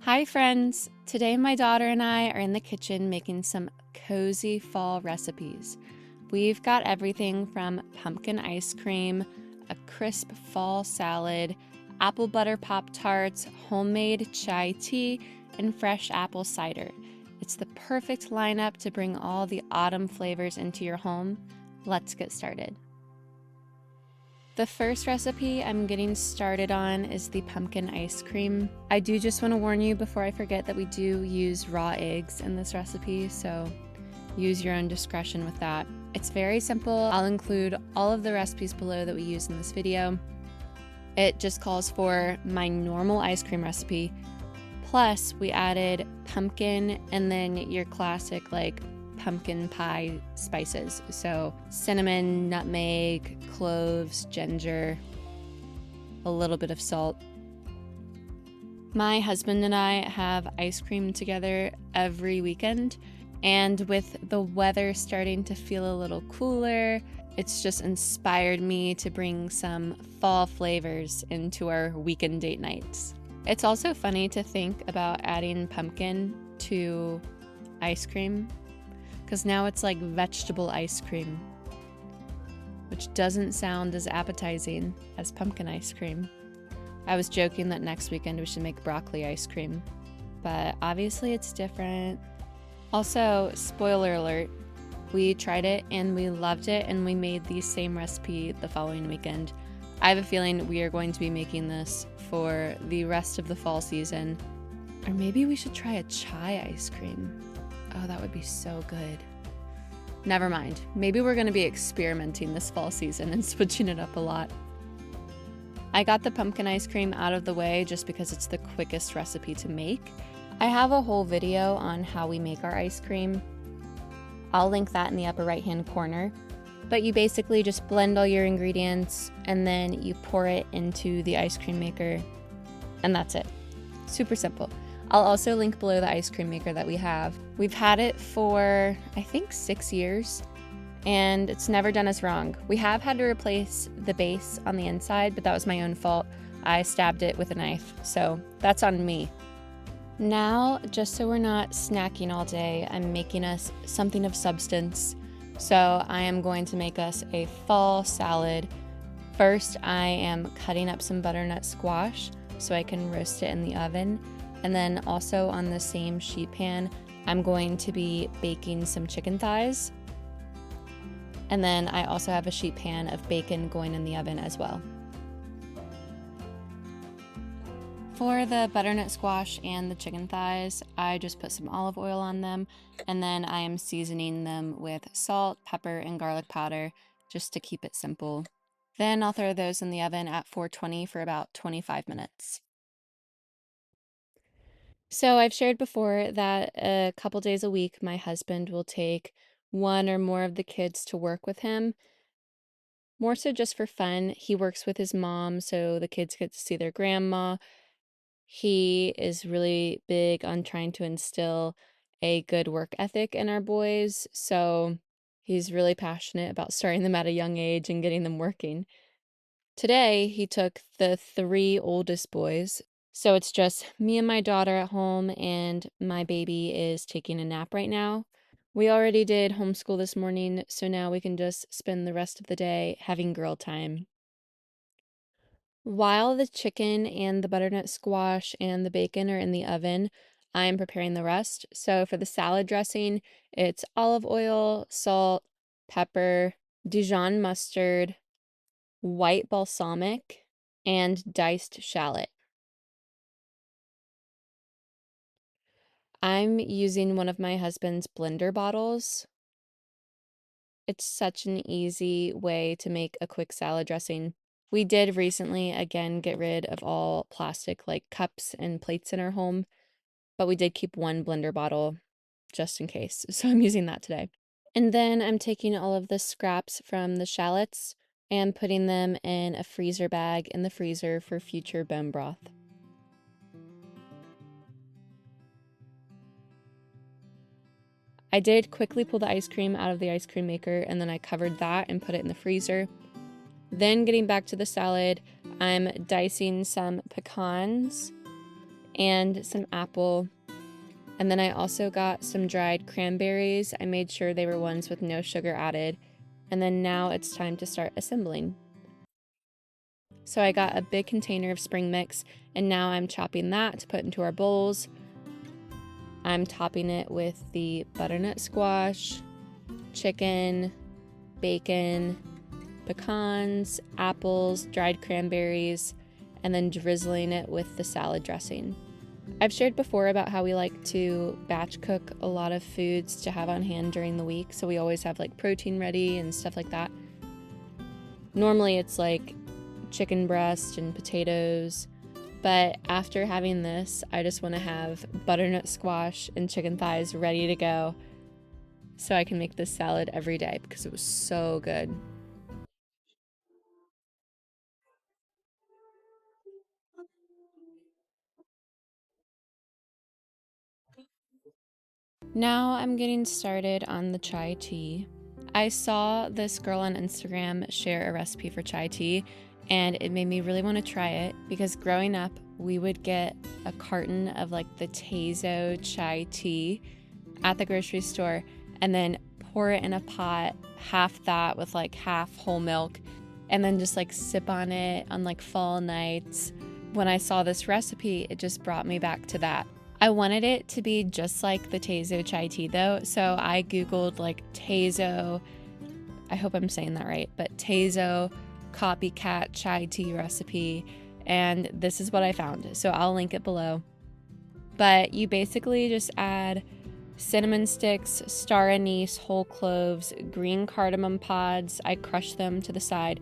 Hi friends! Today my daughter and I are in the kitchen making some cozy fall recipes. We've got everything from pumpkin ice cream, a crisp fall salad, apple butter Pop-Tarts, homemade chai tea, and fresh apple cider. It's the perfect lineup to bring all the autumn flavors into your home. Let's get started. The first recipe I'm getting started on is the pumpkin ice cream. I do just want to warn you before I forget that we do use raw eggs in this recipe, so use your own discretion with that. It's very simple. I'll include all of the recipes below that we use in this video. It just calls for my normal ice cream recipe, plus we added pumpkin and then your classic pumpkin pie spices. So cinnamon, nutmeg, cloves, ginger, a little bit of salt. My husband and I have ice cream together every weekend, and with the weather starting to feel a little cooler, it's just inspired me to bring some fall flavors into our weekend date nights. It's also funny to think about adding pumpkin to ice cream, because now it's like vegetable ice cream, which doesn't sound as appetizing as pumpkin ice cream. I was joking that next weekend we should make broccoli ice cream, but obviously it's different. Also, spoiler alert, we tried it and we loved it, and we made the same recipe the following weekend. I have a feeling we are going to be making this for the rest of the fall season. Or maybe we should try a chai ice cream. Oh, that would be so good. Never mind. Maybe we're going to be experimenting this fall season and switching it up a lot. I got the pumpkin ice cream out of the way just because it's the quickest recipe to make. I have a whole video on how we make our ice cream. I'll link that in the upper right-hand corner. But you basically just blend all your ingredients and then you pour it into the ice cream maker, and that's it. Super simple. I'll also link below the ice cream maker that we have. We've had it for, I think, 6 years, and it's never done us wrong. We have had to replace the base on the inside, but that was my own fault. I stabbed it with a knife, so that's on me. Now, just so we're not snacking all day, I'm making us something of substance. So I am going to make us a fall salad. First, I am cutting up some butternut squash so I can roast it in the oven. And then also on the same sheet pan, I'm going to be baking some chicken thighs. And then I also have a sheet pan of bacon going in the oven as well. For the butternut squash and the chicken thighs, I just put some olive oil on them, and then I am seasoning them with salt, pepper, and garlic powder just to keep it simple. Then I'll throw those in the oven at 420 for about 25 minutes. So I've shared before that a couple days a week, my husband will take one or more of the kids to work with him. More so just for fun. He works with his mom, so the kids get to see their grandma. He is really big on trying to instill a good work ethic in our boys, so he's really passionate about starting them at a young age and getting them working. Today, he took the 3 oldest boys, so it's just me and my daughter at home, and my baby is taking a nap right now. We already did homeschool this morning, so now we can just spend the rest of the day having girl time. While the chicken and the butternut squash and the bacon are in the oven, I'm preparing the rest. So for the salad dressing, it's olive oil, salt, pepper, Dijon mustard, white balsamic, and diced shallot. I'm using one of my husband's blender bottles. It's such an easy way to make a quick salad dressing. We did recently, again, get rid of all plastic cups and plates in our home, but we did keep one blender bottle just in case. So I'm using that today. And then I'm taking all of the scraps from the shallots and putting them in a freezer bag in the freezer for future bone broth. I did quickly pull the ice cream out of the ice cream maker, and then I covered that and put it in the freezer. Then getting back to the salad, I'm dicing some pecans and some apple. And then I also got some dried cranberries. I made sure they were ones with no sugar added. And then now it's time to start assembling. So I got a big container of spring mix, and now I'm chopping that to put into our bowls. I'm topping it with the butternut squash, chicken, bacon, pecans, apples, dried cranberries, and then drizzling it with the salad dressing. I've shared before about how we like to batch cook a lot of foods to have on hand during the week, so we always have like protein ready and stuff like that. Normally it's like chicken breast and potatoes, but after having this, I just want to have butternut squash and chicken thighs ready to go so I can make this salad every day because it was so good. Now I'm getting started on the chai tea. I saw this girl on Instagram share a recipe for chai tea, and it made me really want to try it because growing up, we would get a carton of like the Teizo chai tea at the grocery store and then pour it in a pot, half that with like half whole milk, and then just like sip on it on like fall nights. When I saw this recipe, it just brought me back to that. I wanted it to be just like the Teizo chai tea though, so I googled like Teizo, I hope I'm saying that right, but Teizo copycat chai tea recipe, and this is what I found, so I'll link it below. But you basically just add cinnamon sticks, star anise, whole cloves, green cardamom pods, I crush them to the side,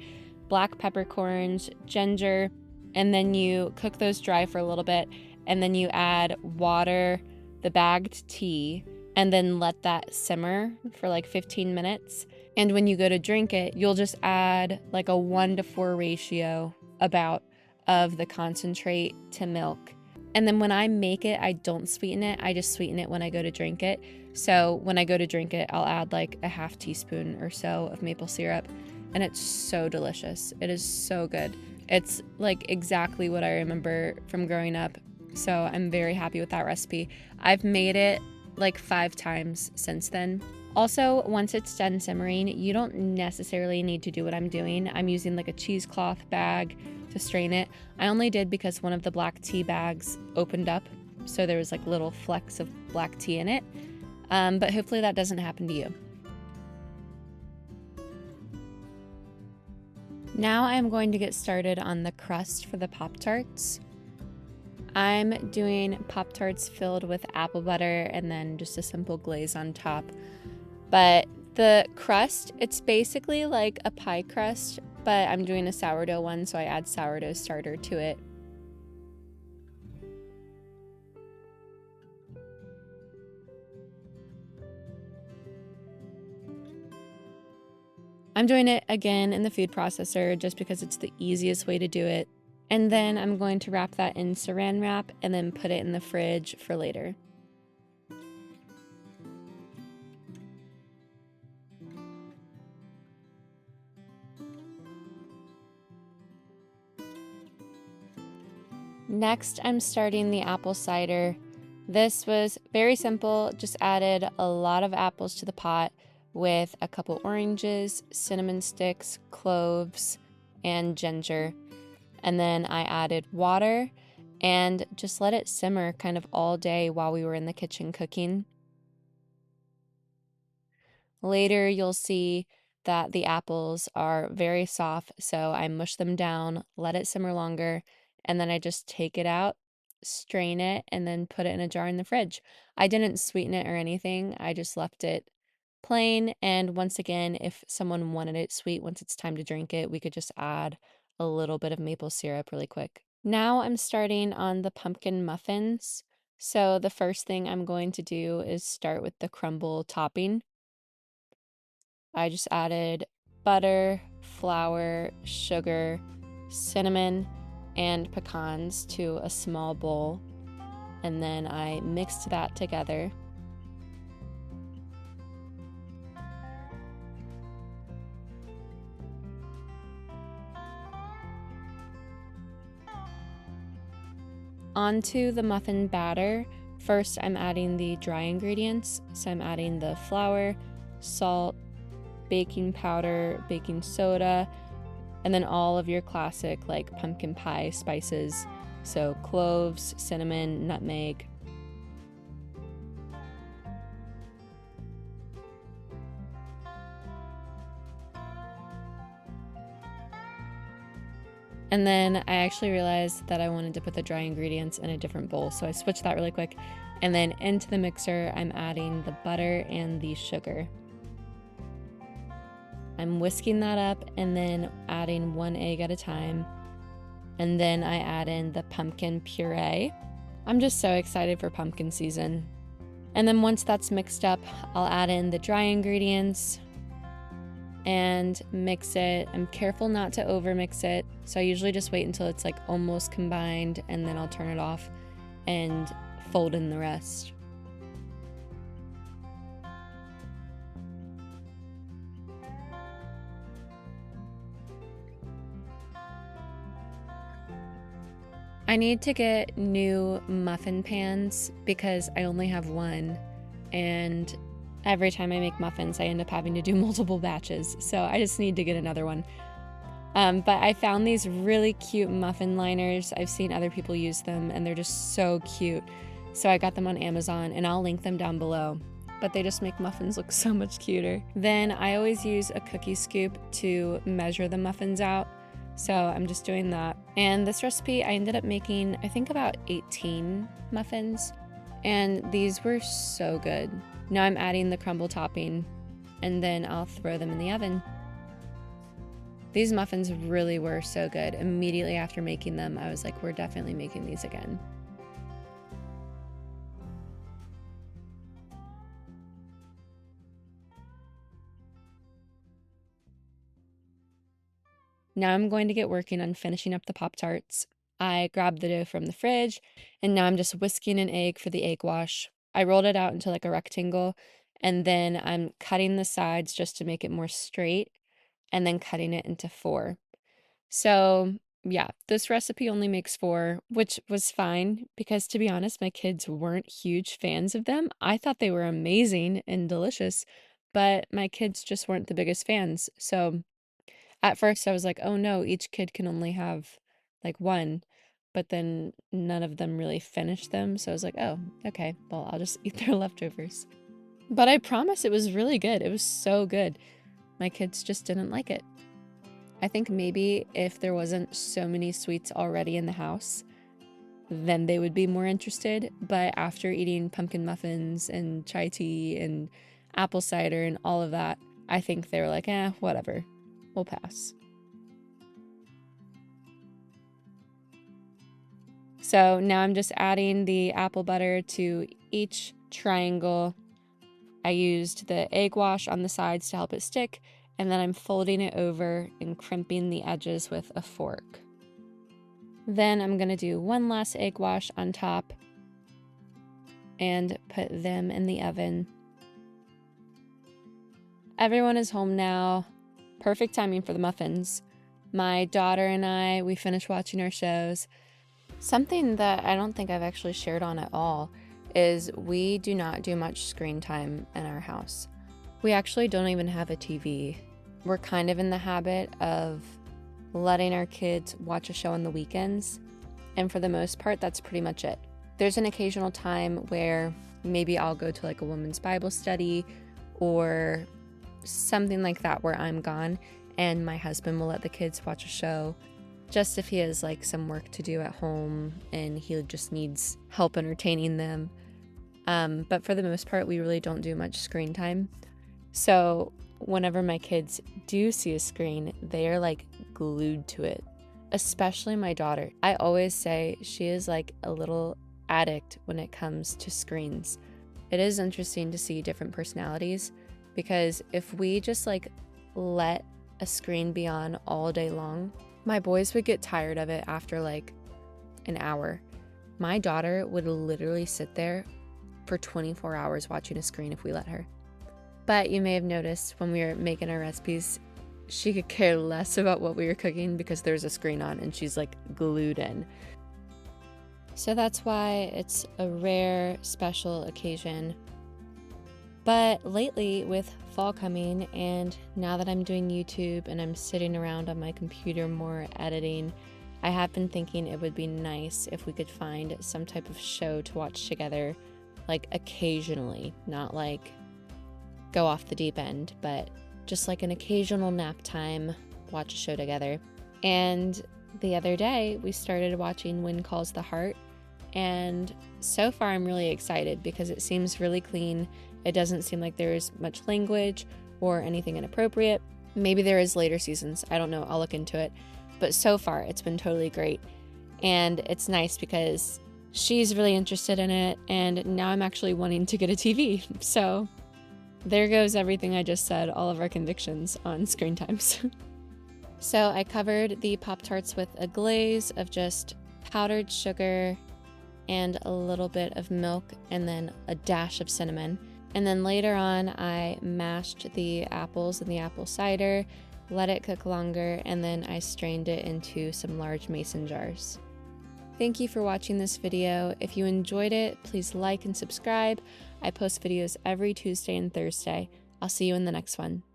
black peppercorns, ginger, and then you cook those dry for a little bit, and then you add water, the bagged tea, and then let that simmer for like 15 minutes. And when you go to drink it, you'll just add like a 1-to-4 ratio about of the concentrate to milk. And then when I make it, I don't sweeten it. I just sweeten it when I go to drink it. So when I go to drink it, I'll add like a half teaspoon or so of maple syrup. And it's so delicious. It is so good. It's like exactly what I remember from growing up. So I'm very happy with that recipe. I've made it like 5 times since then. Also, once it's done simmering, you don't necessarily need to do what I'm doing. I'm using like a cheesecloth bag to strain it. I only did because one of the black tea bags opened up, so there was like little flecks of black tea in it. But hopefully that doesn't happen to you. Now I'm going to get started on the crust for the Pop-Tarts. I'm doing Pop-Tarts filled with apple butter and then just a simple glaze on top. But the crust, it's basically like a pie crust, but I'm doing a sourdough one, so I add sourdough starter to it. I'm doing it again in the food processor just because it's the easiest way to do it. And then I'm going to wrap that in saran wrap and then put it in the fridge for later. Next, I'm starting the apple cider. This was very simple, just added a lot of apples to the pot with a couple oranges, cinnamon sticks, cloves, and ginger. And then I added water and just let it simmer kind of all day while we were in the kitchen cooking. Later, you'll see that the apples are very soft, so I mush them down, let it simmer longer, and then I just take it out, strain it, and then put it in a jar in the fridge. I didn't sweeten it or anything, I just left it plain, and once again, if someone wanted it sweet, once it's time to drink it, we could just add a little bit of maple syrup really quick. Now I'm starting on the pumpkin muffins. So the first thing I'm going to do is start with the crumble topping. I just added butter, flour, sugar, cinnamon, and pecans to a small bowl, and then I mixed that together. Onto the muffin batter, first I'm adding the dry ingredients. So I'm adding the flour, salt, baking powder, baking soda, and then all of your classic like pumpkin pie spices. So cloves, cinnamon, nutmeg. And then I actually realized that I wanted to put the dry ingredients in a different bowl, so I switched that really quick. And then into the mixer, I'm adding the butter and the sugar. I'm whisking that up and then adding 1 egg at a time. And then I add in the pumpkin puree. I'm just so excited for pumpkin season. And then once that's mixed up, I'll add in the dry ingredients and mix it. I'm careful not to over mix it, so I usually just wait until it's like almost combined, and then I'll turn it off and fold in the rest. I need to get new muffin pans because I only have one, and every time I make muffins, I end up having to do multiple batches, so I just need to get another one. But I found these really cute muffin liners. I've seen other people use them, and they're just so cute. So I got them on Amazon, and I'll link them down below. But they just make muffins look so much cuter. Then I always use a cookie scoop to measure the muffins out. So I'm just doing that. And this recipe, I ended up making, I think about 18 muffins. And these were so good. Now I'm adding the crumble topping, and then I'll throw them in the oven. These muffins really were so good. Immediately after making them, I was like, we're definitely making these again. Now I'm going to get working on finishing up the Pop-Tarts. I grabbed the dough from the fridge, and now I'm just whisking an egg for the egg wash. I rolled it out into like a rectangle, and then I'm cutting the sides just to make it more straight, and then cutting it into 4. So yeah, this recipe only makes 4, which was fine because, to be honest, my kids weren't huge fans of them. I thought they were amazing and delicious, but my kids just weren't the biggest fans. So at first I was like, oh no, each kid can only have like 1, but then none of them really finished them. So I was like, oh, okay, well, I'll just eat their leftovers. But I promise it was really good. It was so good. My kids just didn't like it. I think maybe if there wasn't so many sweets already in the house, then they would be more interested. But after eating pumpkin muffins and chai tea and apple cider and all of that, I think they were like, whatever, we'll pass. So now I'm just adding the apple butter to each triangle. I used the egg wash on the sides to help it stick, and then I'm folding it over and crimping the edges with a fork. Then I'm going to do one last egg wash on top and put them in the oven. Everyone is home now. Perfect timing for the muffins. My daughter and I, we finished watching our shows. Something that I don't think I've actually shared on at all is we do not do much screen time in our house. We actually don't even have a TV. We're kind of in the habit of letting our kids watch a show on the weekends, and for the most part, that's pretty much it. There's an occasional time where maybe I'll go to like a women's Bible study or something like that where I'm gone, and my husband will let the kids watch a show just if he has like some work to do at home and he just needs help entertaining them. But for the most part, we really don't do much screen time. So whenever my kids do see a screen, they are like glued to it, especially my daughter. I always say she is like a little addict when it comes to screens. It is interesting to see different personalities, because if we just like let a screen be on all day long, my boys would get tired of it after like an hour. My daughter would literally sit there for 24 hours watching a screen if we let her. But you may have noticed when we were making our recipes, she could care less about what we were cooking because there's a screen on and she's like glued in. So that's why it's a rare, special occasion. But lately, with fall coming, and now that I'm doing YouTube and I'm sitting around on my computer more editing, I have been thinking it would be nice if we could find some type of show to watch together, like occasionally, not like go off the deep end, but just like an occasional nap time, watch a show together. And the other day, we started watching Wind Calls the Heart, and so far I'm really excited because it seems really clean. It doesn't seem like there's much language or anything inappropriate. Maybe there is later seasons, I don't know, I'll look into it. But so far, it's been totally great. And it's nice because she's really interested in it, and now I'm actually wanting to get a TV. So there goes everything I just said, all of our convictions on screen times. So I covered the Pop-Tarts with a glaze of just powdered sugar and a little bit of milk and then a dash of cinnamon. And then later on, I mashed the apples in the apple cider, let it cook longer, and then I strained it into some large mason jars. Thank you for watching this video. If you enjoyed it, please like and subscribe. I post videos every Tuesday and Thursday. I'll see you in the next one.